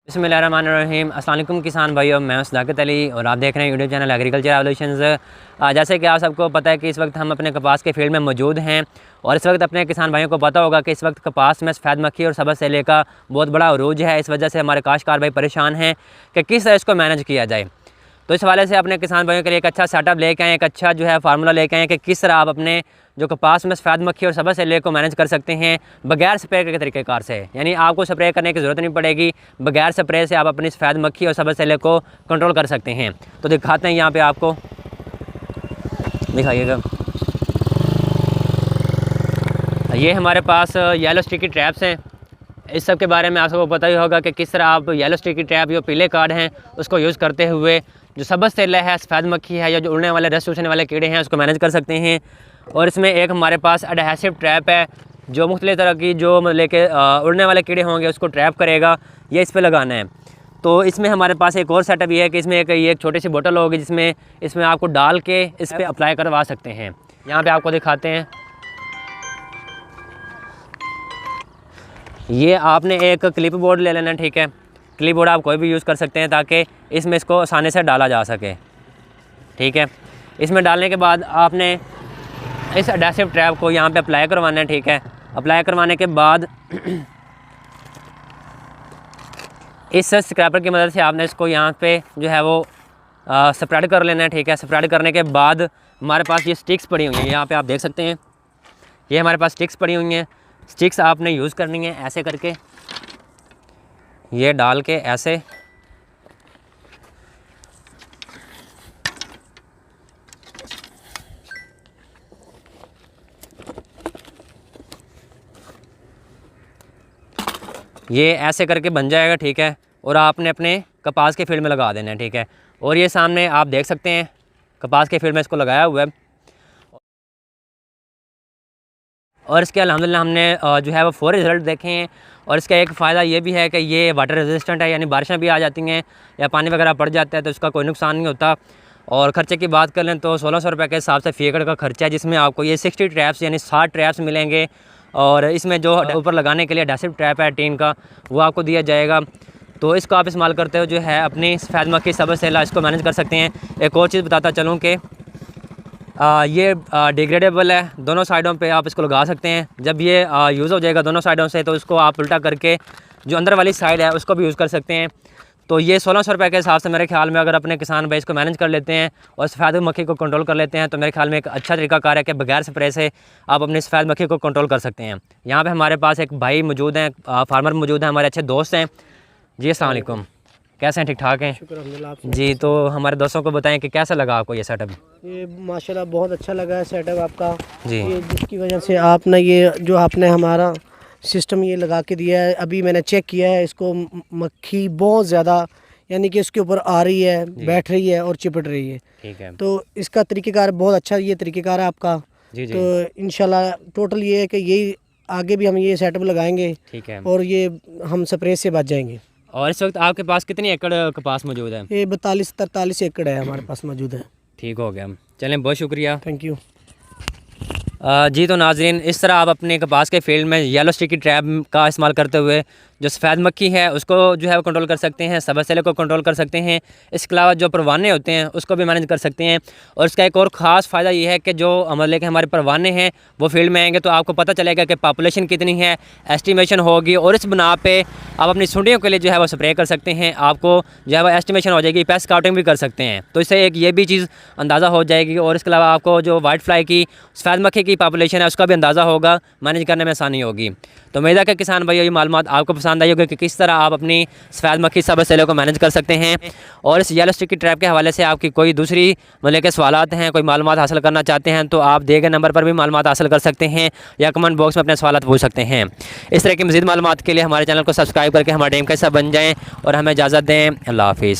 बिस्मिल्लाहिर्रहमानिर्रहीम। अस्सलाम वालेकुम किसान भाइयों, मैं सदाकत अली और आप देख रहे हैं यूट्यूब चैनल एग्रीकल्चर एवोल्यूशंस। जैसे कि आप सबको पता है कि इस वक्त हम अपने कपास के फील्ड में मौजूद हैं और इस वक्त अपने किसान भाइयों को पता होगा कि इस वक्त कपास में सफ़ेद मक्खी और सब्ज़ सेले का बहुत बड़ा अरूज है। इस वजह से हमारे काश्तकार भाई परेशान हैं कि किस तरह इसको मैनेज किया जाए। तो इस हवाले से अपने किसान भाइयों के लिए एक अच्छा सेटअप लेके आए, एक अच्छा जो है फार्मूला लेके आए कि किस तरह आप अपने जो कपास में सफ़ेद मक्खी और सब्ज़ सेले को मैनेज कर सकते हैं बगैर स्प्रे के तरीक़ेकार से। यानी आपको स्प्रे करने की ज़रूरत नहीं पड़ेगी, बगैर स्प्रे से आप अपनी सफ़ेद मक्खी और सब्ज़ सेले को कंट्रोल कर सकते हैं। तो दिखाते हैं यहाँ पे आपको, दिखाइएगा। ये हमारे पास येलो स्टिकी ट्रैप्स हैं। इस सब के बारे में आप सबको पता ही होगा कि किस तरह आप येलो स्टिकी ट्रैप जो पीले कार्ड हैं उसको यूज़ करते हुए जो सब्ज़ सेले है, सफ़ेद मक्खी है या जो उड़ने वाले रस चूसने वाले कीड़े हैं उसको मैनेज कर सकते हैं। और इसमें एक हमारे पास एडहेसिव ट्रैप है जो मुख्तलिफ़ तरह की जो मतलब कि उड़ने वाले कीड़े होंगे उसको ट्रैप करेगा, ये इस पर लगाना है। तो इसमें हमारे पास एक और सेटअप ये है कि इसमें एक छोटी सी बोतल होगी जिसमें इसमें आपको डाल के इस पर अप्लाई करवा सकते हैं। यहाँ पे आपको दिखाते हैं, ये आपने एक क्लिप बोर्ड ले लेना, ठीक है। क्लिप बोर्ड आप कोई भी यूज़ कर सकते हैं ताकि इसमें इसको आसानी से डाला जा सके, ठीक है। इसमें डालने के बाद आपने इस एडहेसिव ट्रैप को यहाँ पे अप्लाई करवाना है, ठीक है। अप्लाई करवाने के बाद इस स्क्रैपर की मदद से आपने इसको यहाँ पे जो है वो स्प्रेड कर लेना है, ठीक है। स्प्रेड करने के बाद हमारे पास ये स्टिक्स पड़ी हुई हैं, यहाँ पे आप देख सकते हैं, ये हमारे पास स्टिक्स पड़ी हुई हैं। स्टिक्स आपने यूज़ करनी है ऐसे करके, ये डाल के ऐसे ये ऐसे करके बन जाएगा, ठीक है। और आपने अपने कपास के फील्ड में लगा देना है, ठीक है। और ये सामने आप देख सकते हैं कपास के फील्ड में इसको लगाया हुआ है। और इसके अल्हम्दुलिल्लाह हमने जो है वो 4 रिज़ल्ट देखे हैं। और इसका एक फ़ायदा ये भी है कि ये वाटर रेजिस्टेंट है, यानी बारिशें भी आ जाती हैं या पानी वगैरह पड़ जाता है तो इसका कोई नुकसान नहीं होता। और ख़र्चे की बात कर लें तो 1600 रुपये के हिसाब से फ़ी एकड़ का खर्चा है, जिसमें आपको ये 60 ट्रैप्स यानी 60 ट्रैप्स मिलेंगे। और इसमें जो ऊपर लगाने के लिए एडहेसिव ट्रैप है टीन का, वो आपको दिया जाएगा। तो इसको आप इस्तेमाल करते हो जो है अपनी सफ़ेद मक्खी सब्ज़ सेला इसको मैनेज कर सकते हैं। एक और चीज़ बताता चलूँ कि ये डिग्रेडेबल है, दोनों साइडों पे आप इसको लगा सकते हैं। जब ये यूज़ हो जाएगा दोनों साइडों से तो इसको आप उल्टा करके जो अंदर वाली साइड है उसको भी यूज़ कर सकते हैं। तो ये 1600 रुपये के हिसाब से मेरे ख्याल में अगर अपने किसान भाई इसको मैनेज कर लेते हैं और सफ़ेद मक्खी को कंट्रोल कर लेते हैं तो मेरे ख्याल में एक अच्छा तरीकाकार है कि बगैर स्प्रे से आप अपनी सफ़ेद मक्खी को कंट्रोल कर सकते हैं। यहाँ पे हमारे पास एक भाई मौजूद हैं, फार्मर मौजूद हैं, हमारे अच्छे दोस्त हैं जी। अस्सलाम वालेकुम, कैसे हैं? ठीक ठाक हैं? शुक्र अल्हम्दुलिल्लाह जी। तो हमारे दोस्तों को बताएं कि कैसा लगा आपको ये सेटअप? ये माशाल्लाह बहुत अच्छा लगा है सेटअप आपका जी। ये जिसकी वजह से आपने ये जो आपने हमारा सिस्टम ये लगा के दिया है, अभी मैंने चेक किया है, इसको मक्खी बहुत ज़्यादा यानी कि इसके ऊपर आ रही है, बैठ रही है और चिपट रही है, ठीक है। तो इसका तरीक़ेकार बहुत अच्छा ये तरीक़ेकार है आपका। जी जी। तो इंशाल्लाह टोटल ये है कि यही आगे भी हम ये सेटअप लगाएंगे, ठीक है। और ये हम स्प्रे से बच जाएंगे। और इस वक्त आपके पास कितनी एकड़ कपास मौजूद है? ये 42-43 एकड़ है हमारे पास मौजूद है। ठीक हो गया, चलें, बहुत शुक्रिया, थैंक यू। जी। तो नाजरीन, इस तरह आप अपने कपास के फील्ड में येलो स्टिकी ट्रैप का इस्तेमाल करते हुए जो सफ़ेद मक्खी है उसको जो है वो कंट्रोल कर सकते हैं, सब्ज़ सेले को कंट्रोल कर सकते हैं। इसके अलावा जो परवाने होते हैं उसको भी मैनेज कर सकते हैं। और इसका एक और ख़ास फ़ायदा ये है कि जो मतलब कि हमारे परवाने हैं वो फील्ड में आएंगे तो आपको पता चलेगा कि पॉपुलेशन कितनी है, एस्टिमेशन होगी, और इस बना पे आप अपनी सुंडियों के लिए जो है वो स्प्रे कर सकते हैं। आपको जो है वो एस्टिमेशन हो जाएगी, पेस्ट काउंटिंग भी कर सकते हैं, तो इससे एक ये भी चीज़ अंदाज़ा हो जाएगी। और इसके अलावा आपको जो वाइट फ्लाई की सफ़ेद मक्खी की पॉपुलेशन है उसका भी अंदाज़ा होगा, मैनेज करने में आसानी होगी। तो उम्मीद है कि किसान भाइयों ये मालूमात आपको पसंद आई होगी कि किस तरह आप अपनी सफ़ेद मक्खी सब्ज़ सेले को मैनेज कर सकते हैं। और इस येलो स्टिकी ट्रैप के हवाले से आपकी कोई दूसरी मतलब के सवालात हैं, कोई मालूमात हासिल करना चाहते हैं तो आप दिए गए नंबर पर भी मालूमात हासिल कर सकते हैं या कमेंट बॉक्स में अपने सवालात पूछ सकते हैं। इस तरह की मज़ीद मालूमात के लिए हमारे चैनल को सब्सक्राइब करके हमारे टीम का हिस्सा बन जाएँ और हमें इजाज़त दें। अल्लाह हाफ़िज़।